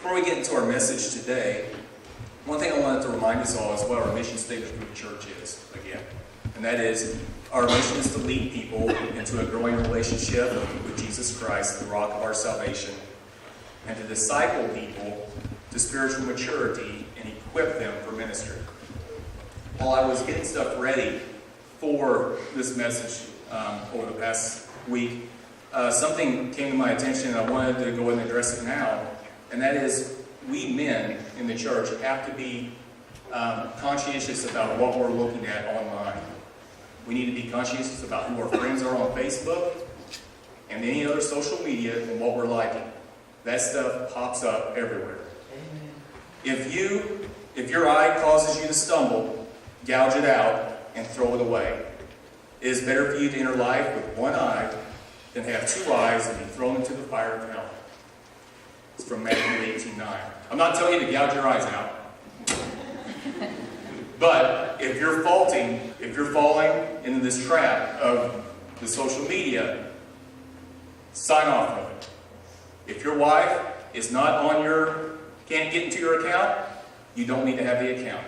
Before we get into our message today, one thing I wanted to remind us all is what our mission statement for the church is, again. And that is, our mission is to lead people into a growing relationship with Jesus Christ, the rock of our salvation, and to disciple people to spiritual maturity and equip them for ministry. While I was getting stuff ready for this message over the past week, something came to my attention and I wanted to go ahead and address it now. And that is, we men in the church have to be conscientious about what we're looking at online. We need to be conscientious about who our friends are on Facebook and any other social media and what we're liking. That stuff pops up everywhere. If your eye causes you to stumble, gouge it out and throw it away. It is better for you to enter life with one eye than have two eyes and be thrown into the fire of hell. It's from Matthew 18:9. I'm not telling you to gouge your eyes out. But if you're falling into this trap of the social media, sign off of it. If your wife is not can't get into your account, you don't need to have the account.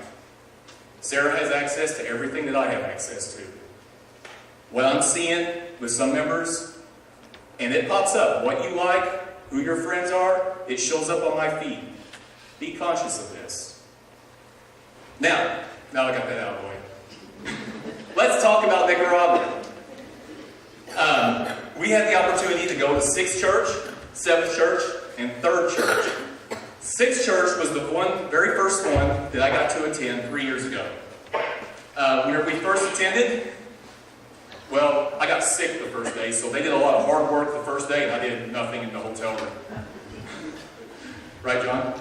Sarah has access to everything that I have access to. What I'm seeing with some members, and it pops up, what you like, who your friends are, it shows up on my feed. Be conscious of this. Now I got that out of the way. Let's talk about Nicaragua. We had the opportunity to go to 6th Church, 7th Church, and 3rd Church. 6th Church was the very first one that I got to attend 3 years ago. Where we first attended, well, I got sick the first day, so they did a lot of hard work the first day, and I did nothing in the hotel room. Right, John?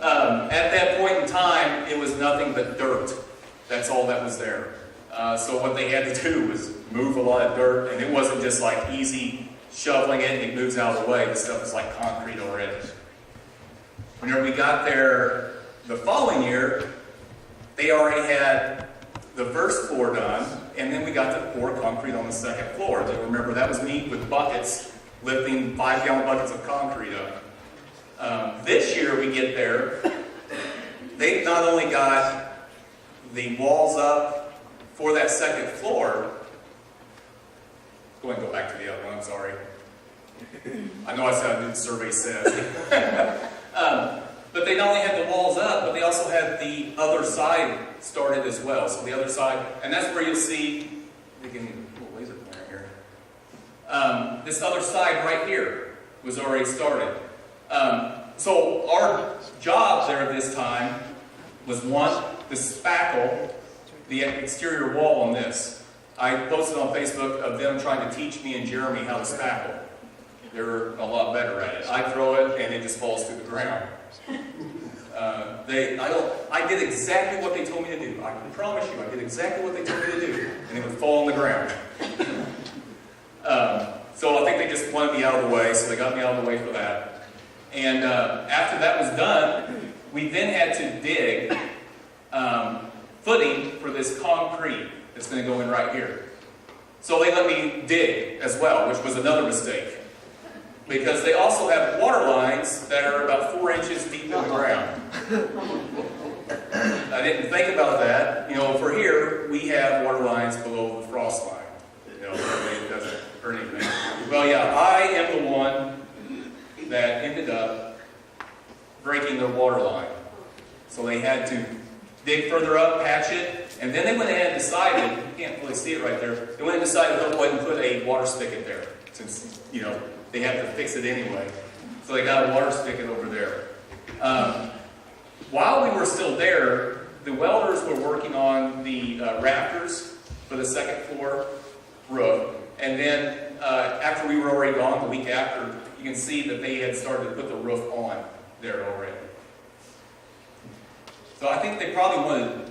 At that point in time, it was nothing but dirt. That's all that was there. So what they had to do was move a lot of dirt, and it wasn't just like easy shoveling it and it moves out of the way. This stuff is like concrete already. Whenever we got there the following year, they already had the first floor done, and then we got to pour concrete on the second floor. Do you remember that was me with buckets, lifting 5-gallon buckets of concrete up. This year we get there, they've not only got the walls up for that second floor. Go ahead and go back to the other one, I'm sorry. I know I said the survey says. But they not only had the walls up, but they also had the other side started as well. So the other side, and that's where you'll see, we can put a laser pointer here. This other side right here was already started. So our job there this time was one, to spackle the exterior wall on this. I posted on Facebook of them trying to teach me and Jeremy how to spackle. They're a lot better at it. I throw it and it just falls to the ground. I did exactly what they told me to do. I can promise you, I did exactly what they told me to do, and it would fall on the ground. So I think they just wanted me out of the way, so they got me out of the way for that. And after that was done, we then had to dig footing for this concrete that's going to go in right here. So they let me dig as well, which was another mistake. Because they also have water lines that are about 4 inches deep in the ground. I didn't think about that. For here, we have water lines below the frost line. It doesn't hurt anything. Well, yeah, I am the one that ended up breaking their water line. So they had to dig further up, patch it, and then they went ahead and decided, you can't really see it right there, they went and decided to go ahead and put a water spigot there, since, they had to fix it anyway. So they got a water spigot over there. While we were still there, the welders were working on the rafters for the second floor roof. And then after we were already gone, the week after, you can see that they had started to put the roof on there already. So I think they probably wanted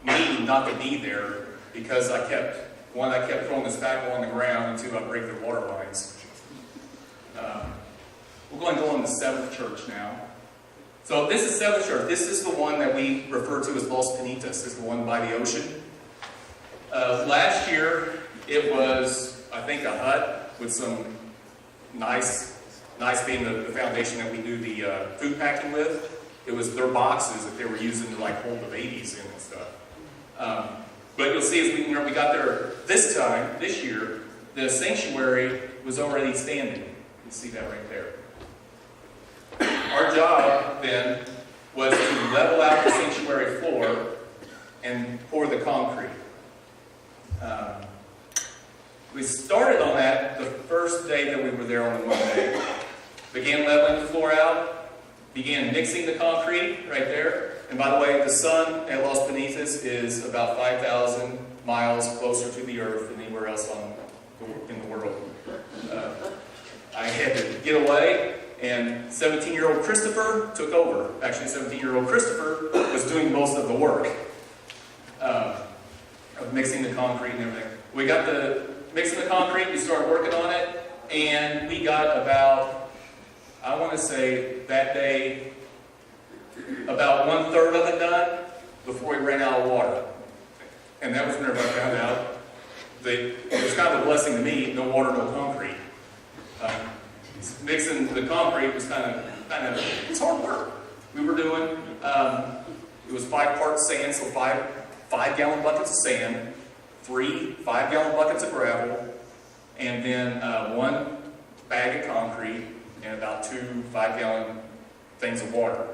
me not to be there because I kept throwing the spackle on the ground, and 2, I break their water lines. We're going to go on the 7th Church now. So this is 7th Church. This is the one that we refer to as Los Pinitas. This is the one by the ocean. Last year, it was, I think, a hut with some nice nice being the foundation that we do the food packing with. It was their boxes that they were using to like hold the babies in and stuff. But you'll see as we got there this year, the sanctuary was already standing. You can see that right there. Our job then was to level out the sanctuary floor and pour the concrete. We started on that the first day that we were there on the Monday. Began leveling the floor out, began mixing the concrete right there. And by the way, the sun at Los Benitez is about 5,000 miles closer to the earth than anywhere else in the world. I had to get away, and 17-year-old Christopher took over. Actually, 17-year-old Christopher was doing most of the work of mixing the concrete and everything. We got mixing the concrete, we started working on it, and we got about, I want to say that day, about 1/3 of it done before we ran out of water. And that was whenever I found out that it was kind of a blessing to me, no water, no concrete. Mixing the concrete was kind of it's hard work. We were doing, it was 5 parts sand, so 5-gallon buckets of sand, 3 5-gallon buckets of gravel, and then 1 bag of concrete, and about 2 5-gallon things of water.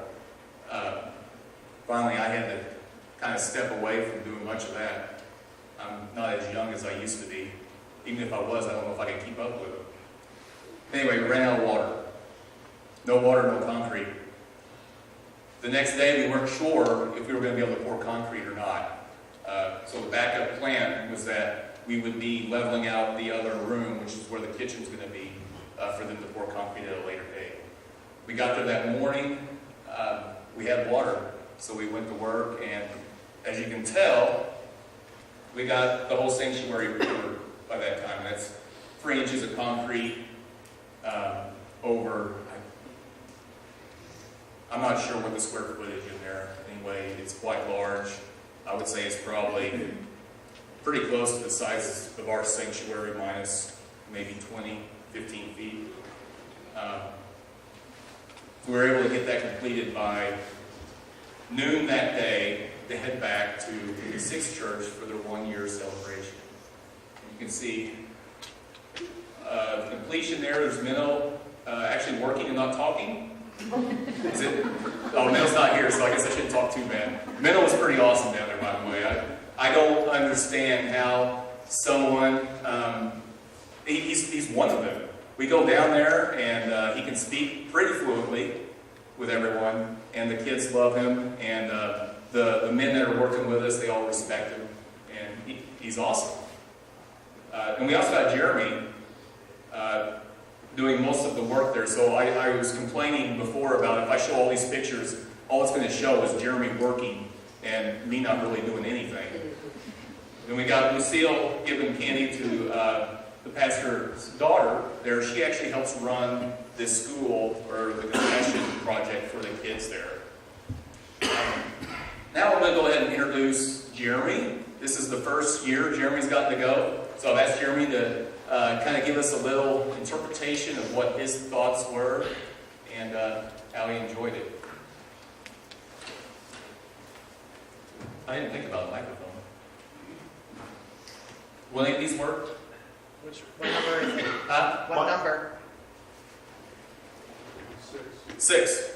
Finally, I had to kind of step away from doing much of that. I'm not as young as I used to be. Even if I was, I don't know if I could keep up with it. Anyway, we ran out of water. No water, no concrete. The next day, we weren't sure if we were going to be able to pour concrete or not. So the backup plan was that we would be leveling out the other room, which is where the kitchen's going to be, for them to pour concrete at a later date. We got there that morning. We had water, so we went to work, and as you can tell, we got the whole sanctuary poured by that time. That's 3 inches of concrete over, I'm not sure what the square footage in there. Anyway, it's quite large. I would say it's probably pretty close to the size of our sanctuary, minus maybe 15 feet. We were able to get that completed by noon that day to head back to the 6th church for their 1-year celebration. You can see the completion there. There's Minnow actually working and not talking. Is it? Oh, Minnow's not here, so I guess I shouldn't talk too bad. Minnow was pretty awesome down there, by the way. I don't understand how someone, he's one of them. We go down there, and he can speak pretty fluently with everyone, and the kids love him, and the men that are working with us, they all respect him, and he's awesome. And we also got Jeremy doing most of the work there. So I was complaining before about if I show all these pictures, all it's going to show is Jeremy working and me not really doing anything. Then we got Lucille giving candy to the pastor's daughter there. She actually helps run this school, or the compassion project for the kids there. Now I'm going to go ahead and introduce Jeremy. This is the first year Jeremy's gotten to go. So I've asked Jeremy to kind of give us a little interpretation of what his thoughts were and how he enjoyed it. I didn't think about the microphone. Will any of these work? What number is it? What number? 6.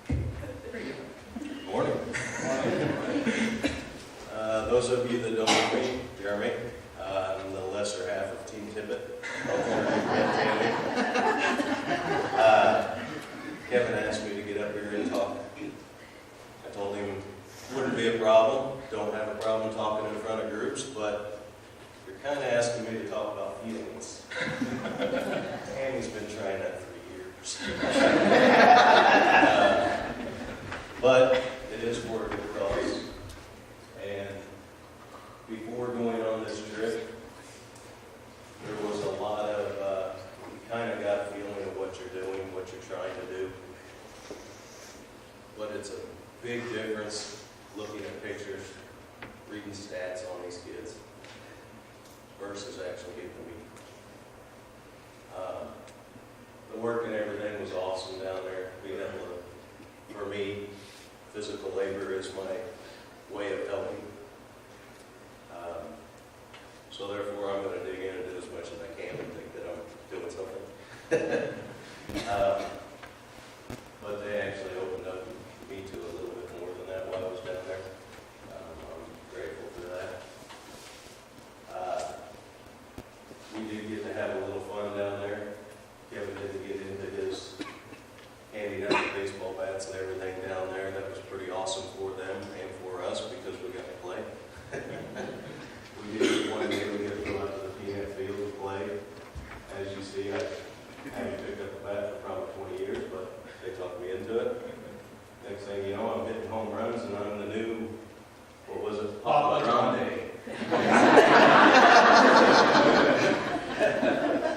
Good morning. Those of you that don't know me, Jeremy, I'm the lesser half of Team Tippett. Kevin asked me to get up here and talk. I told him it wouldn't be a problem. Don't have a problem talking in front of groups, but you're kind of asking me to talk about feelings. And he's been trying that for years. But it is for a good cause. And before going on this trip, there was a lot of, you kind of got a feeling of what you're doing, what you're trying to do. But it's a big difference looking at pictures, reading stats on these kids, versus works is actually getting to meet. The work and everything was awesome down there. Being able to, for me, physical labor is my way of helping. So therefore, I'm going to dig in and do as much as I can and think that I'm doing something. But they actually opened up me to a little bit more than that while I was down there. I'm grateful for that. We did get to have a little fun down there. Kevin didn't get into his handing out the baseball bats and everything down there. That was pretty awesome for them and for us because we got to play. We did one day we got to go out to the peanut field and play. As you see, I haven't picked up a bat for probably 20 years, but they talked me into it. Next thing you know, I'm hitting home runs and I'm the new, what was it? Papa Grande.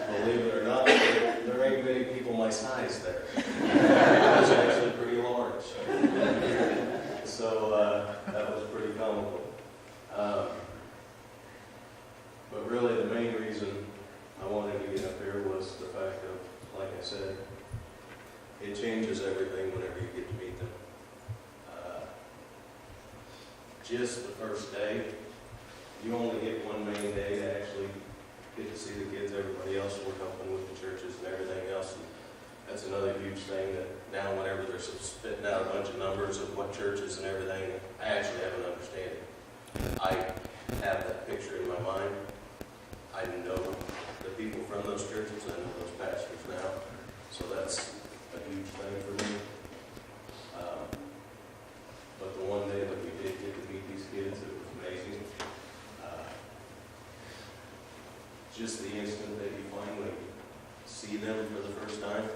Believe it or not, there ain't many people my size there. I was actually pretty large. So that was pretty comical. But really the main reason I wanted to get up here was the fact of, like I said, it changes everything whenever you get to meet them. Just the first day, you only get one main day to actually get to see the kids. Everybody else we're helping with the churches and everything else. And that's another huge thing that now whenever they're spitting out a bunch of numbers of what churches and everything, I actually have an understanding. I have that picture in my mind. I know the people from those churches, I know those pastors now. So that's a huge thing for me. But the one day that we did get to meet these kids, it was amazing. Just the instant that you finally see them for the first time,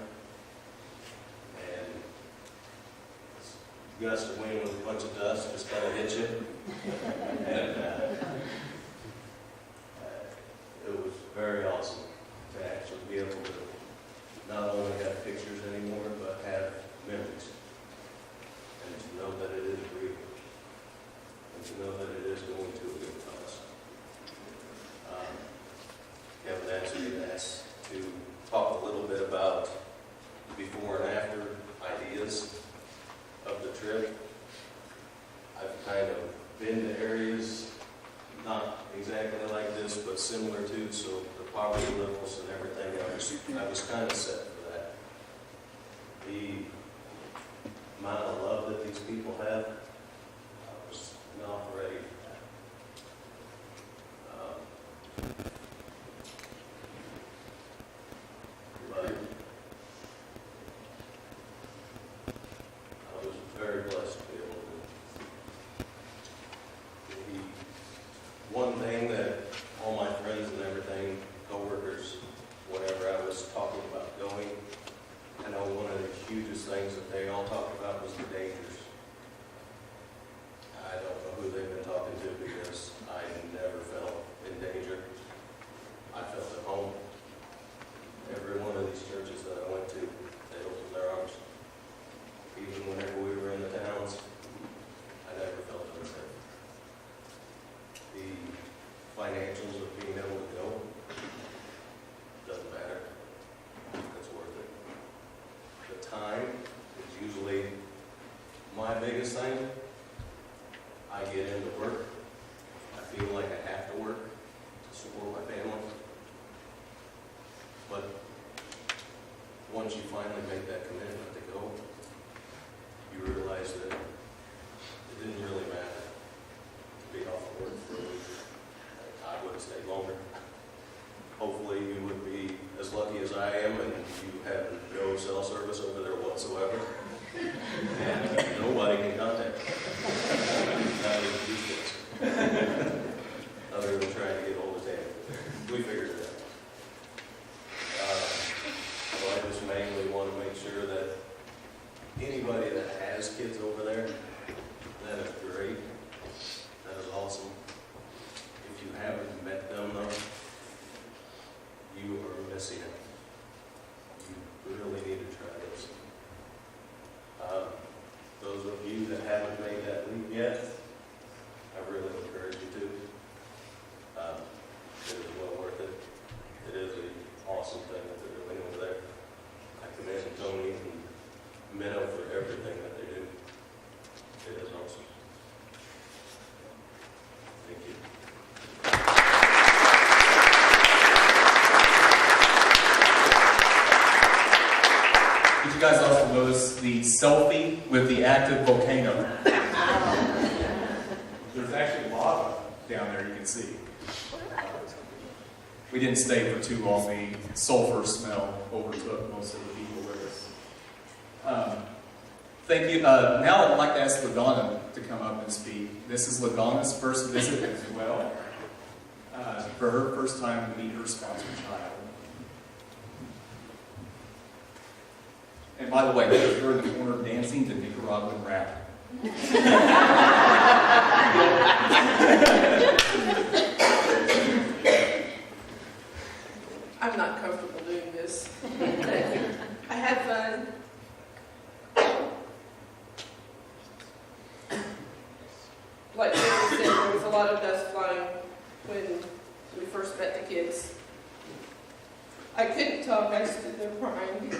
and a gust of wind with a bunch of dust just kind of hit you, and it was very awesome to actually be able to not only have pictures anymore, but have memories, and to know that it is real, and to know that it is going to a good cause. Kevin asked me to talk a little bit about before and after ideas of the trip. I've kind of been to areas, not exactly like this, but similar to, so the poverty levels and everything, I was kind of set for that. The amount of love that these people have, I was not ready for that. But I was very blessed to be able to be one thing that all my friends and everything, coworkers, whenever I was talking about going, I know one of the hugest things that they all talked about was the dangers. I don't know who they've been talking to because I never felt in danger. I felt at home. Every one of these churches that I went to, they opened their arms. Even whenever we were in the towns, I never felt unsafe. The financials of being able to go doesn't matter. It's worth it. The time is usually my biggest thing. I get into work. I feel like I have to work to support my family. But once you finally make that commitment to go, you realize that it didn't really matter to be off of work for a week. I would have stayed longer. Hopefully you would be as lucky as I am and you have no cell service over there whatsoever. And nobody can contact you. Not even these days. Other than trying to get hold of Tammy. We figured it out. So I just mainly want to make sure that anybody that has kids over there, that is great. That is awesome. If you haven't met them though, you are missing it. You really need to try this. Those of you that haven't made that leap yet, I really encourage You guys also notice the selfie with the active volcano. There's actually lava down there, you can see. We didn't stay for too long. The sulfur smell overtook most of the people with us. Thank you. Now I'd like to ask LaDonna to come up and speak. This is LaDonna's first visit as well. For her first time to meet her sponsored child. And by the way, we're in the corner dancing to Nicaraguan rap. I'm not comfortable doing this. I had fun. Like Jerry said, there was a lot of dust flying when we first met the kids. I couldn't talk, I stood there crying.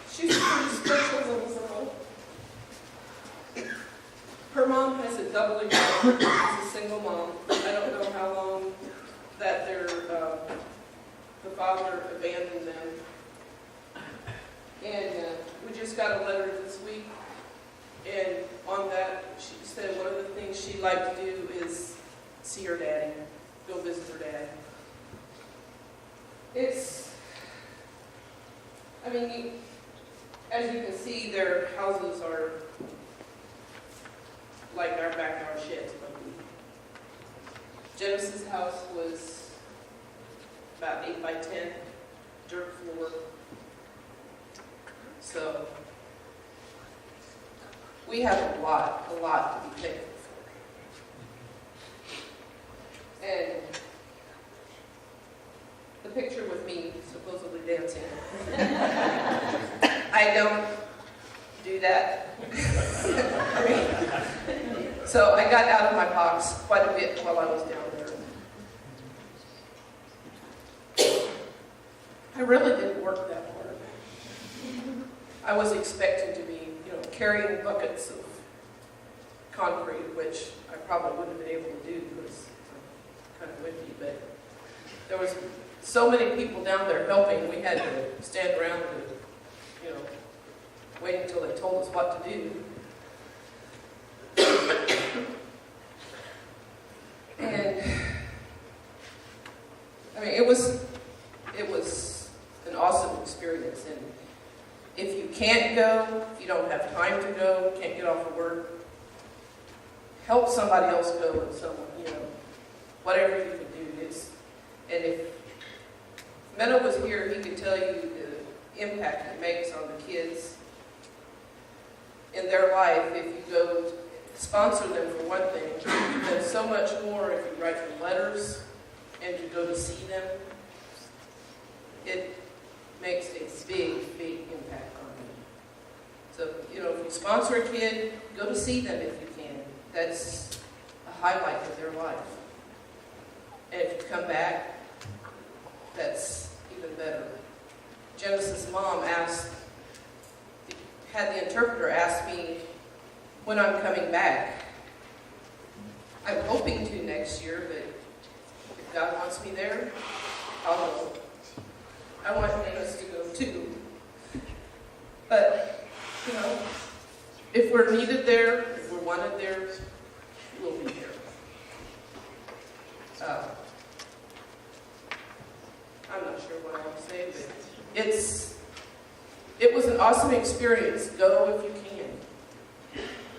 She's a pretty special little girl. Her mom has a doubling job. She's a single mom. I don't know how long that the father abandoned them. And we just got a letter this week. And on that, she said one of the things she'd like to do is see her daddy, go visit her dad. As you can see, their houses are like our backyard sheds. Genesis' house was about 8 by 10, dirt floor. So we have a lot to be thankful for. And the picture with me supposedly dancing. I don't do that. So I got out of my box quite a bit while I was down there. I really didn't work that hard. I was expected to be, carrying buckets of concrete, which I probably wouldn't have been able to do because I'm kind of wimpy, but there was so many people down there helping, we had to stand around and, wait until they told us what to do. And it was an awesome experience. And if you can't go, if you don't have time to go, can't get off of work, help somebody else go and someone, whatever you can do. And if Menno was here, he could tell you the impact it makes on the kids in their life. If you go sponsor them for one thing, then so much more if you write them letters and you go to see them. It makes a big, big impact on them. So, if you sponsor a kid, go to see them if you can. That's a highlight of their life. And if you come back, that's even better. Genesis' mom had the interpreter ask me when I'm coming back. I'm hoping to next year, but if God wants me there, I'll go. I want Amos to go too. But, if we're needed there, if we're wanted there, we'll be there. I'm not sure what I want to say, but it was an awesome experience. Go if you can.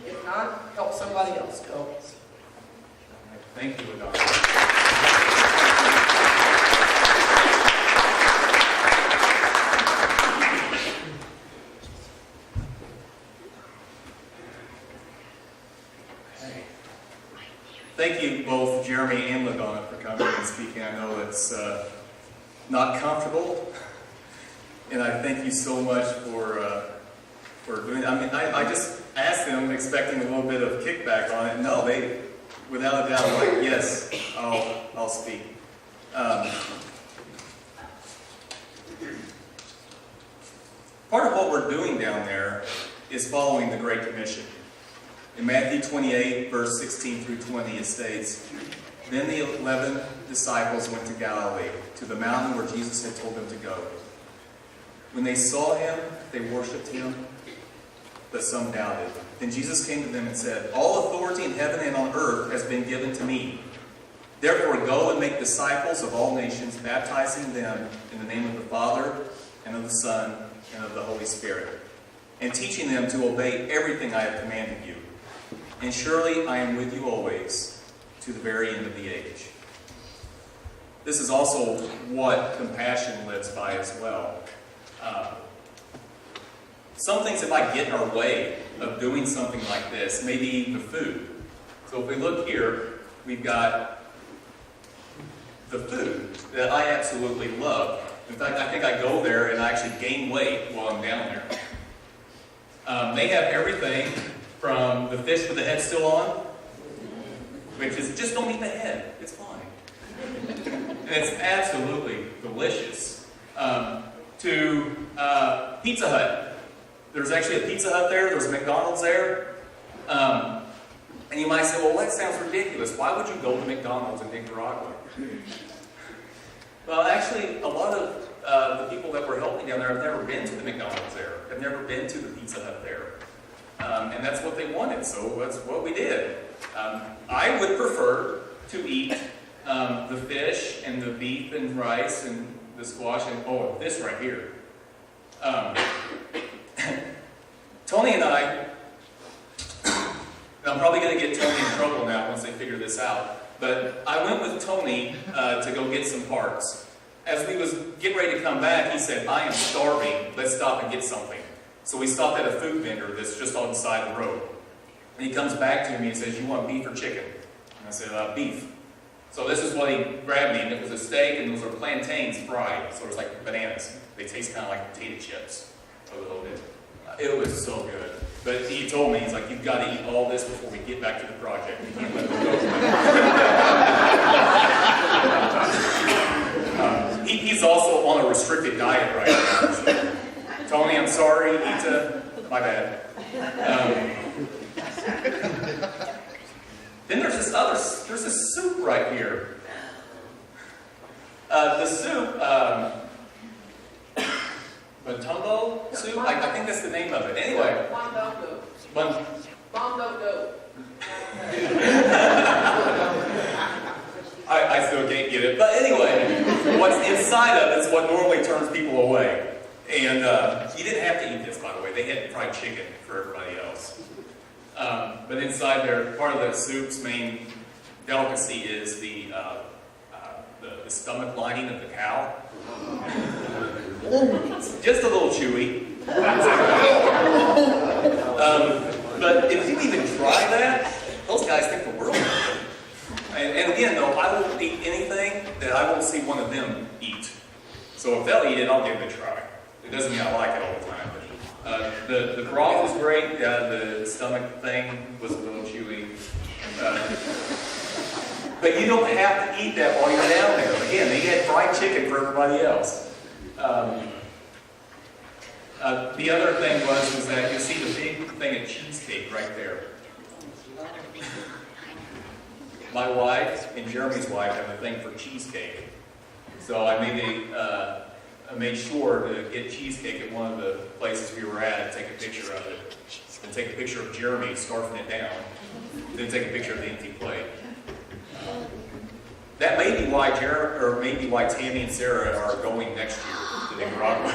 If not, help somebody else go. Thank you, Dr. Thank you both, Jeremy and LaDonna, for coming and speaking. I know it's not comfortable, and I thank you so much for doing it. I just asked them expecting a little bit of kickback on it. No, they, without a doubt, were like, yes, I'll speak. Part of what we're doing down there is following the Great Commission. In Matthew 28, verse 16 through 20, it states, "Then the 11 disciples went to Galilee, to the mountain where Jesus had told them to go. When they saw him, they worshipped him, but some doubted. Then Jesus came to them and said, "All authority in heaven and on earth has been given to me. Therefore go and make disciples of all nations, baptizing them in the name of the Father, and of the Son, and of the Holy Spirit, and teaching them to obey everything I have commanded you. And surely I am with you always, to the very end of the age." This is also what compassion lives by as well. Some things that might get in our way of doing something like this, maybe the food. So if we look here, we've got the food that I absolutely love. In fact, I think I go there and I actually gain weight while I'm down there. They have everything from the fish with the head still on, which is just don't eat the head, it's fine. And it's absolutely delicious. To Pizza Hut. There's actually a Pizza Hut there, there's a McDonald's there. And you might say, well, that sounds ridiculous. Why would you go to McDonald's in Nicaragua? Well, actually, a lot of the people that were helping down there have never been to the McDonald's there, have never been to the Pizza Hut there. And that's what they wanted, so that's what we did. I would prefer to eat the fish and the beef and rice and the squash and, this right here. Tony and I, I'm probably going to get Tony in trouble now once they figure this out, but I went with Tony to go get some parts. As we was getting ready to come back, he said, "I am starving, let's stop and get something." So we stopped at a food vendor that's just on the side of the road. And he comes back to me and says, "You want beef or chicken?" And I said, "Beef." So this is what he grabbed me, and it was a steak, and those are plantains fried, so it was like bananas. They taste kind of like potato chips a little bit. It was so good. But he told me, he's like, "You've got to eat all this before we get back to the project. We can't let them go." He's also on a restricted diet right now. So. Tony, I'm sorry. Ita, my bad. Then there's this soup right here. The soup, Batumbo soup? I think that's the name of it. Anyway. I still can't get it. But anyway, what's inside of it is what normally turns people away. And you didn't have to eat this, by the way. They had fried chicken for everybody else. But inside there, part of the soup's main delicacy is the stomach lining of the cow. It's just a little chewy. But if you even try that, those guys think the world of it. And again, though, I won't eat anything that I won't see one of them eat. So if they'll eat it, I'll give it a try. It doesn't mean I like it all the time. The broth was great. The stomach thing was a little chewy. But you don't have to eat that while you're down there. Again, they had fried chicken for everybody else. The other thing was that you see the big thing of cheesecake right there. My wife and Jeremy's wife have a thing for cheesecake. So I made sure to get cheesecake at one of the places we were at and take a picture of it. And take a picture of Jeremy scarfing it down. Then take a picture of the empty plate. That may be why Tammy and Sarah are going next year to Nicaragua.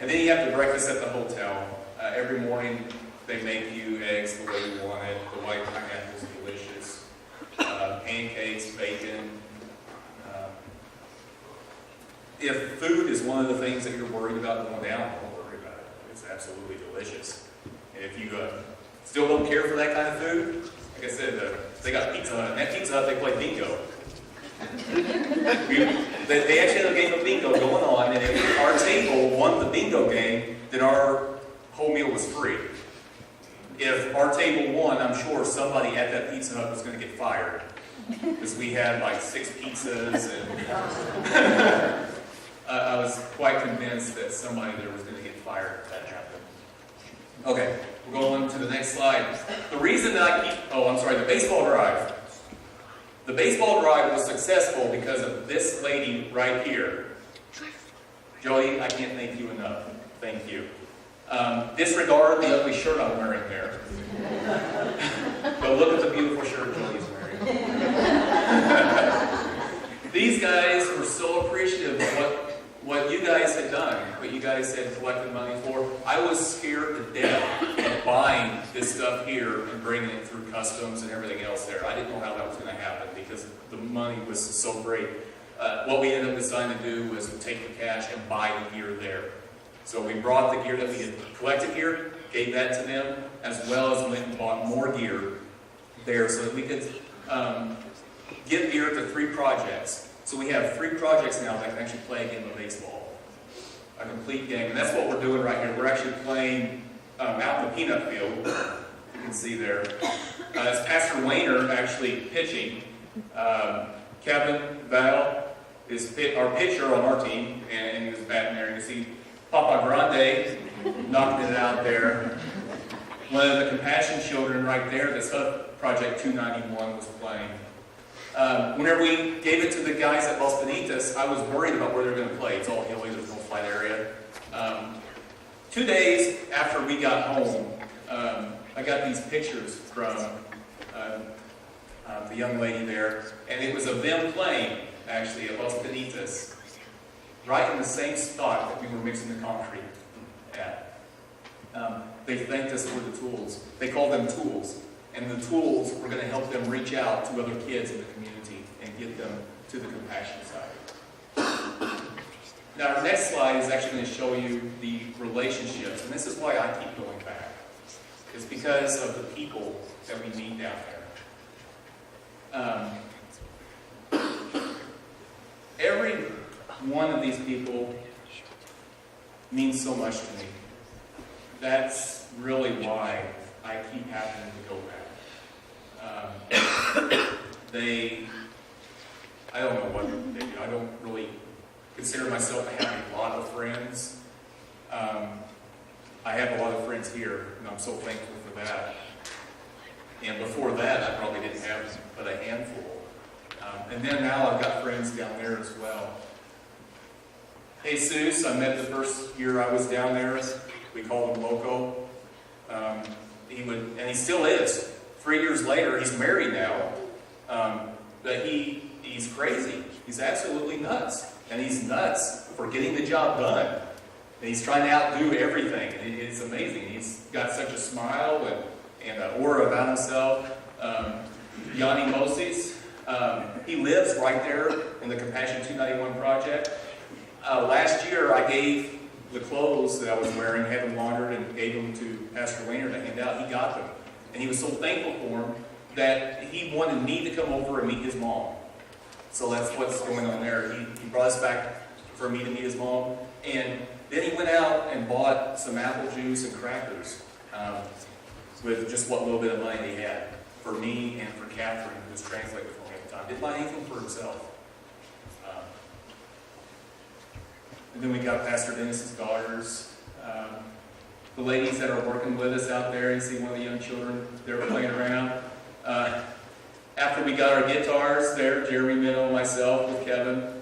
And then you have the breakfast at the hotel. Every morning they make you eggs the way you want it. The white pineapple's delicious. Pancakes, bacon. If food is one of the things that you're worried about going down, don't worry about it. It's absolutely delicious. And if you still don't care for that kind of food, like I said, they got Pizza Hut. And that Pizza Hut, they play bingo. They actually had a game of bingo going on, and if our table won the bingo game, then our whole meal was free. If our table won, I'm sure somebody at that Pizza Hut was going to get fired. Because we had like 6 pizzas, and I was quite convinced that somebody there was going to get fired if that happened. Okay, we'll go on to the next slide. The reason that the baseball drive. The baseball drive was successful because of this lady right here. Jody, I can't thank you enough. Thank you. Disregard the ugly shirt I'm wearing there. But look at the beautiful shirt Jody's wearing. These guys were so appreciative of what you guys had done, what you guys had collected money for. I was scared to death of buying this stuff here and bringing it through customs and everything else there. I didn't know how that was going to happen because the money was so great. What we ended up deciding to do was take the cash and buy the gear there. So we brought the gear that we had collected here, gave that to them, as well as went and bought more gear there so that we could give gear to 3 projects. So we have 3 projects now that can actually play a game of baseball. A complete game. And that's what we're doing right here. We're actually playing out in the peanut field. You can see there. It's Pastor Wayner actually pitching. Kevin Val is our pitcher on our team, and he was batting there. You can see Papa Grande knocking it out there. One of the Compassion children right there, this Project 291 was playing. Whenever we gave it to the guys at Los Bonitas, I was worried about where they were going to play. It's all hilly, there's no flat area. 2 days after we got home, I got these pictures from the young lady there, and it was of them playing, actually, at Los Bonitas, right in the same spot that we were mixing the concrete at. They thanked us for the tools. They called them tools. And the tools were going to help them reach out to other kids in the community and get them to the compassion side. Now, our next slide is actually going to show you the relationships. And this is why I keep going back. It's because of the people that we meet down there. Every one of these people means so much to me. That's really why I keep having to go back. I don't know what they do. I don't really consider myself to have a lot of friends. I have a lot of friends here, and I'm so thankful for that. And before that, I probably didn't have but a handful. And then now I've got friends down there as well. Jesus, I met the first year I was down there. We called him Loco. And he still is. 3 years later, he's married now. But he's crazy. He's absolutely nuts. And he's nuts for getting the job done. And he's trying to outdo everything. And it's amazing. He's got such a smile and an aura about himself. Yanni Moses, he lives right there in the Compassion 291 project. Last year, I gave the clothes that I was wearing, had them laundered, and gave them to Pastor Wayner to hand out. He got them. And he was so thankful for them that he wanted me to come over and meet his mom. So that's what's going on there. He brought us back for me to meet his mom. And then he went out and bought some apple juice and crackers with just what little bit of money he had for me and for Catherine, who was translating for me at the time. Didn't buy anything for himself. And then we got Pastor Dennis's daughters. The ladies that are working with us out there, you see one of the young children, they're playing around. After we got our guitars there, Jeremy Minnow and myself with Kevin.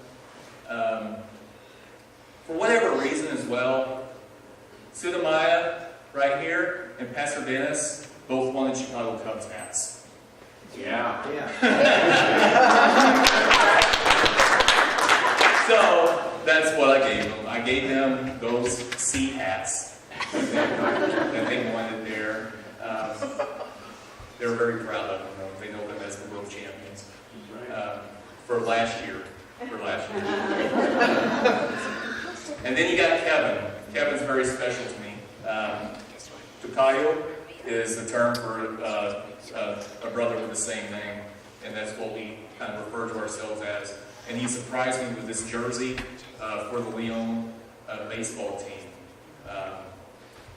For whatever reason as well, Sudamaya right here and Pastor Dennis both wanted Chicago Cubs hats. Yeah. So that's what I gave them. I gave them those C hats that they wanted there. They were very proud of them. They know them as the world champions for last year. And then you got Kevin. Kevin's very special to me. Tocayo is the term for a brother with the same name, and that's what we kind of refer to ourselves as. And he surprised me with this jersey for the Leon baseball team.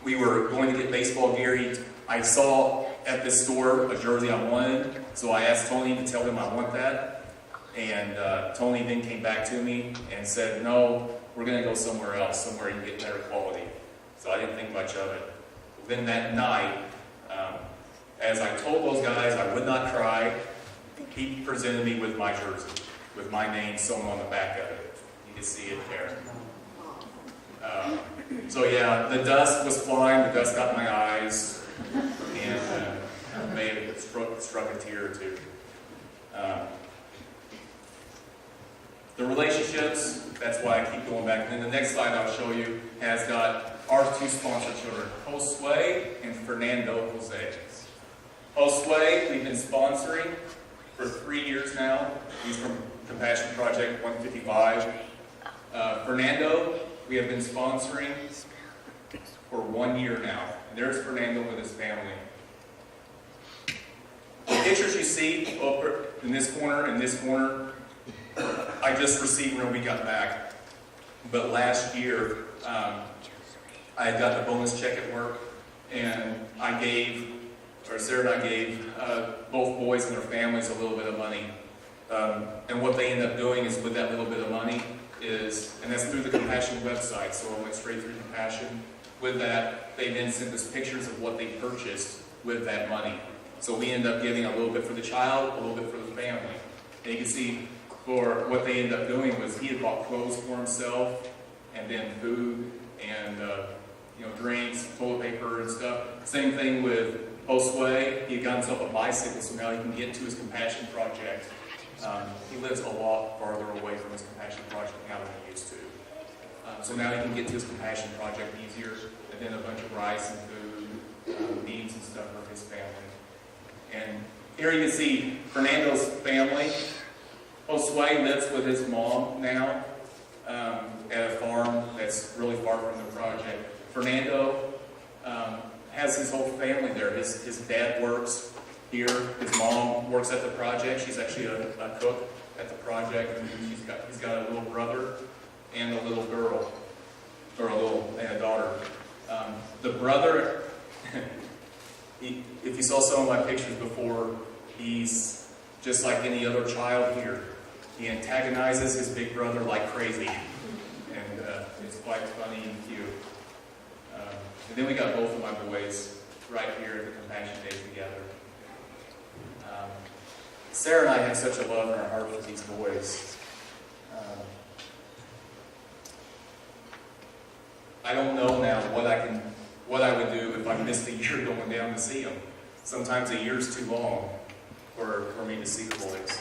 We were going to get baseball gear. I saw at this store a jersey I wanted, so I asked Tony to tell him I want that. And Tony then came back to me and said, no, we're going to go somewhere else, somewhere you can get better quality. So I didn't think much of it. Then that night, as I told those guys I would not cry, he presented me with my jersey, with my name sewn on the back of it. You can see it there. So yeah, the dust was flying, the dust got in my eyes, and may have struck a tear or two. The relationships, that's why I keep going back. And then the next slide I'll show you has got our two sponsored children, Josue and Fernando Jose. Josue, we've been sponsoring for 3 years now. He's from Compassion Project 155. Fernando, we have been sponsoring for 1 year now. And there's Fernando with his family. The pictures you see over in this corner and this corner, I just received when we got back. But last year, I had got the bonus check at work, and Sarah and I gave both boys and their families a little bit of money. And what they end up doing is with that little bit of money and that's through the Compassion website, so I went straight through Compassion. With that, they then sent us pictures of what they purchased with that money. So we end up giving a little bit for the child, a little bit for the family. And you can see for what they ended up doing was he had bought clothes for himself, and then food, and drinks, toilet paper and stuff. Same thing with Josue. He got himself a bicycle, so now he can get to his Compassion Project. He lives a lot farther away from his Compassion Project now than he used to. So now he can get to his Compassion Project easier, and then a bunch of rice and food, beans and stuff for his family. And here you can see Fernando's family. Josue lives with his mom now at a farm that's really far from the project. Fernando has his whole family there. His dad works here. His mom works at the project. She's actually a cook at the project. And he's got a little brother and a little girl, or a daughter. The brother, if you saw some of my pictures before, he's just like any other child here. He antagonizes his big brother like crazy, and it's quite funny and cute. And then we got both of my boys right here at the Compassion Day together. Sarah and I have such a love in our heart for these boys. I don't know now what I would do if I missed a year going down to see them. Sometimes a year's too long for me to see the boys.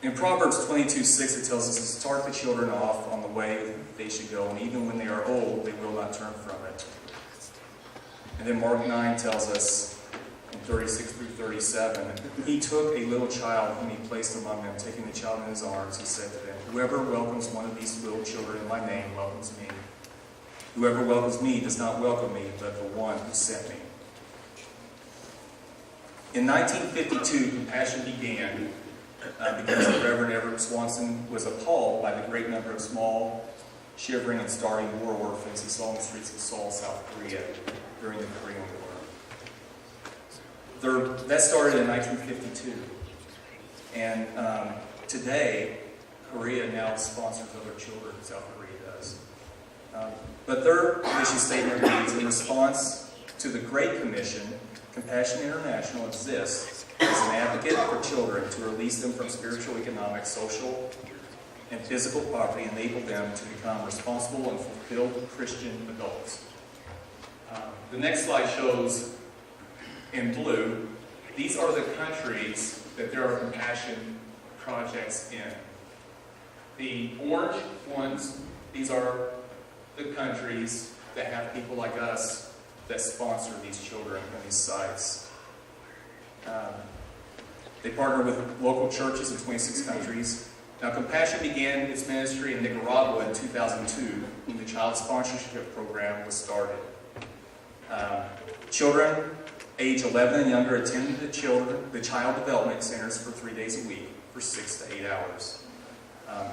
In Proverbs 22:6, it tells us to start the children off on the way they should go, and even when they are old, they will not turn from it. And then Mark 9 tells us, in 36 through 37, he took a little child whom he placed among them. Taking the child in his arms, he said to them, "Whoever welcomes one of these little children in my name welcomes me. Whoever welcomes me does not welcome me, but the one who sent me." In 1952, Compassion began because the Reverend Everett Swanson was appalled by the great number of small, shivering, and starving war orphans he saw on the streets of Seoul, South Korea during the Korean War. That started in 1952. And today, Korea now sponsors other children, South Korea does. But their mission statement reads, in response to the Great Commission, Compassion International exists as an advocate for children to release them from spiritual, economic, social, and physical poverty, and enable them to become responsible and fulfilled Christian adults. The next slide shows in blue, these are the countries that there are compassion projects in. The orange ones, these are the countries that have people like us that sponsor these children and these sites. They partner with local churches in 26 countries. Now, Compassion began its ministry in Nicaragua in 2002 when the child sponsorship program was started. Children age 11 and younger attend the child development centers for 3 days a week for 6 to 8 hours.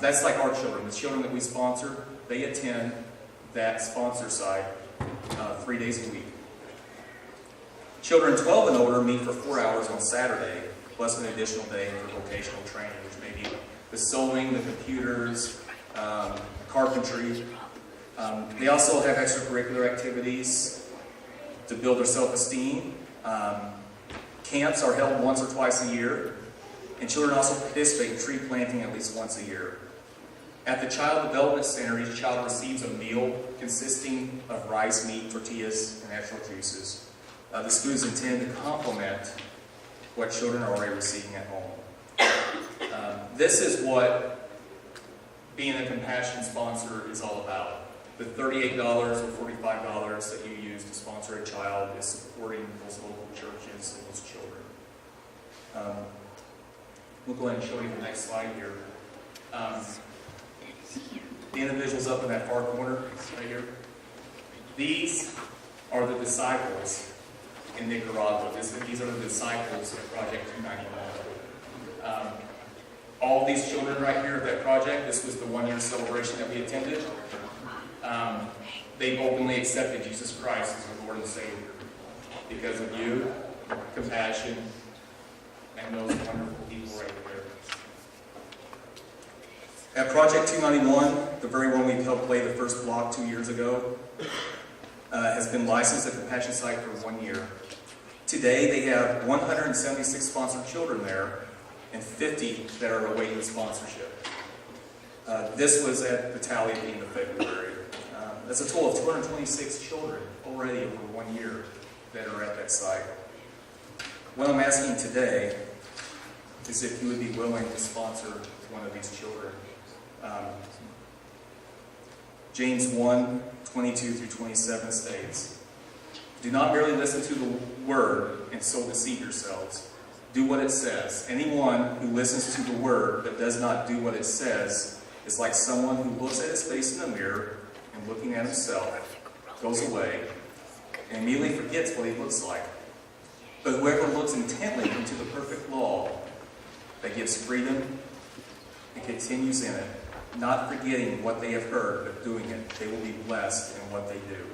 That's like our children. The children that we sponsor, they attend that sponsor site 3 days a week. Children 12 and older meet for 4 hours on Saturday, plus an additional day for vocational training, which may be the sewing, the computers, carpentry. They also have extracurricular activities to build their self-esteem. Camps are held once or twice a year, and children also participate in tree planting at least once a year. At the Child Development Center, each child receives a meal consisting of rice, meat, tortillas, and natural juices. This food is intended to complement what children are already receiving at home. This is what being a compassion sponsor is all about. The $38 or $45 that you use to sponsor a child is supporting those local churches and those children. We'll go ahead and show you the next slide here. The individuals up in that far corner, right here, these are the disciples in Nicaragua. These are the disciples of Project 291. All these children right here of that project, this was the one-year celebration that we attended. They openly accepted Jesus Christ as their Lord and Savior because of you, compassion, and those wonderful people right there. At Project 291, the very one we helped play the first block 2 years ago, has been licensed a compassion site for 1 year. Today, they have 176 sponsored children there and 50 that are awaiting sponsorship. This was at the tally at the end of February. That's a total of 226 children already over 1 year that are at that site. What I'm asking today is if you would be willing to sponsor one of these children. James 1, 22 through 27 states, "Do not merely listen to the word and so deceive yourselves. Do what it says. Anyone who listens to the word but does not do what it says is like someone who looks at his face in the mirror and looking at himself goes away and immediately forgets what he looks like. But whoever looks intently into the perfect law that gives freedom and continues in it, not forgetting what they have heard, but doing it, they will be blessed in what they do.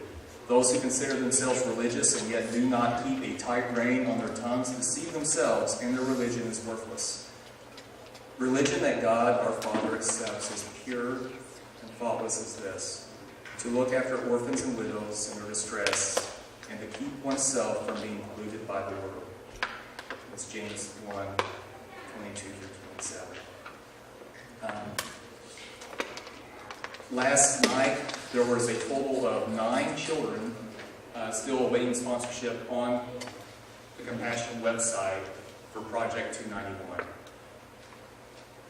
Those who consider themselves religious and yet do not keep a tight rein on their tongues deceive themselves, and their religion is worthless. Religion that God our Father accepts as pure and faultless as this: to look after orphans and widows in their distress, and to keep oneself from being polluted by the world." That's James 1, 22 through 27. Last night, there was a total of 9 children still awaiting sponsorship on the Compassion website for Project 291.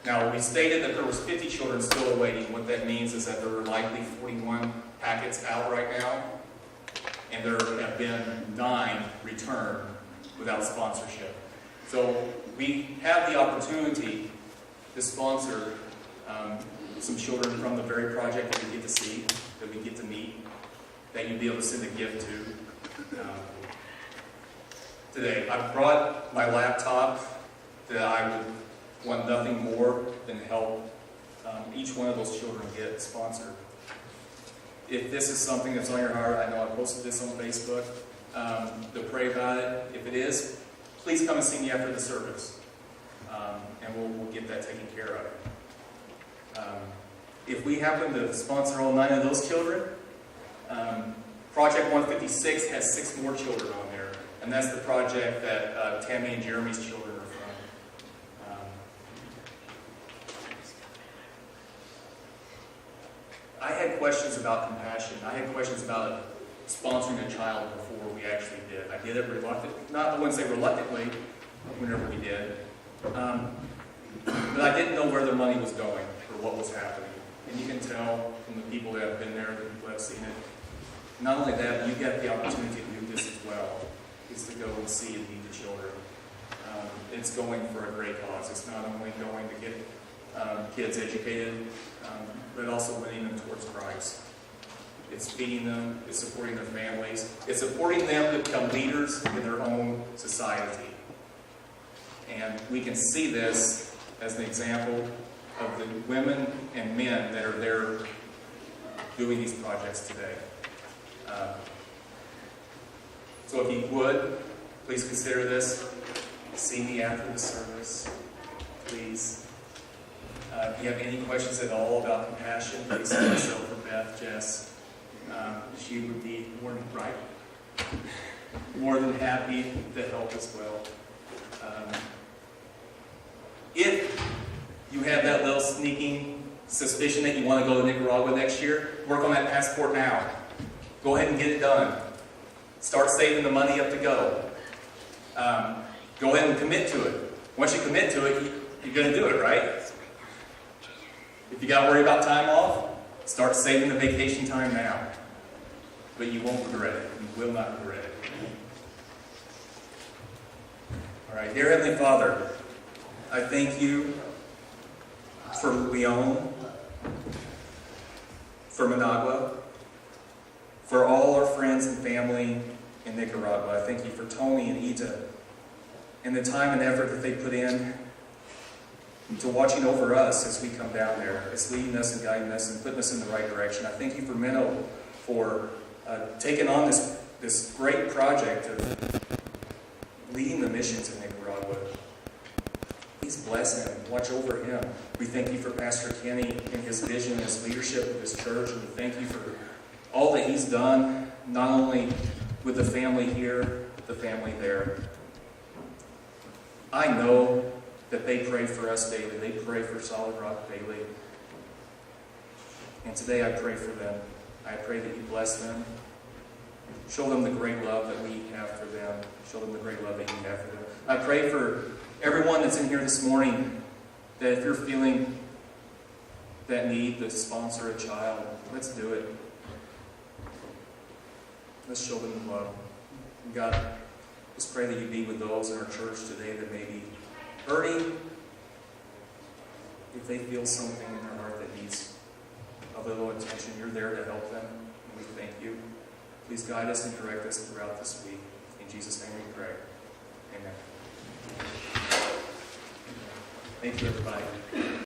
Now, we stated that there was 50 children still awaiting. What that means is that there are likely 41 packets out right now, and there have been 9 returned without sponsorship. So we have the opportunity to sponsor some children from the very project that we get to see, that we get to meet, that you'd be able to send a gift to. Today, I brought my laptop that I would want nothing more than help each one of those children get sponsored. If this is something that's on your heart, I know I posted this on Facebook, to pray about it. If it is, please come and see me after the service, and we'll get that taken care of. If we happen to sponsor all 9 of those children, Project 156 has 6 more children on there, and that's the project that Tammy and Jeremy's children are from. I had questions about compassion. I had questions about sponsoring a child before we actually did. I did it reluctantly, I wouldn't say reluctantly, whenever we did. But I didn't know where the money was going or what was happening. And you can tell from the people that have been there, the people that have seen it. Not only that, but you get the opportunity to do this as well, is to go and see and meet the children. It's going for a great cause. It's not only going to get kids educated, but also winning them towards Christ. It's feeding them, it's supporting their families, it's supporting them to become leaders in their own society. And we can see this as an example of the women and men that are there doing these projects today. So if you would, please consider this. See me after the service, please. If you have any questions at all about compassion, please see myself or Beth, Jess. She would be more than happy to help as well. If you have that little sneaking suspicion that you want to go to Nicaragua next year, work on that passport now. Go ahead and get it done. Start saving the money up to go. Go ahead and commit to it. Once you commit to it, you're going to do it, right? If you got to worry about time off, start saving the vacation time now. But you won't regret it. You will not regret it. All right, dear Heavenly Father, I thank you for Leon, for Managua, for all our friends and family in Nicaragua. I thank you for Tony and Ita and the time and effort that they put in to watching over us as we come down there. It's leading us and guiding us and putting us in the right direction. I thank you for Minnow for taking on this great project of leading the missions in Nicaragua. Please bless him. Watch over him. We thank you for Pastor Kenny and his vision, his leadership of his church. And we thank you for all that he's done, not only with the family here, but the family there. I know that they pray for us daily. They pray for Solid Rock daily. And today I pray for them. I pray that you bless them. Show them the great love that we have for them. Show them the great love that you have for them. I pray for everyone that's in here this morning, that if you're feeling that need to sponsor a child, let's do it. Let's show them the love. And God, just pray that you be with those in our church today that may be hurting. If they feel something in their heart that needs a little attention, you're there to help them. And we thank you. Please guide us and direct us throughout this week. In Jesus' name we pray. Amen. Thank you, everybody.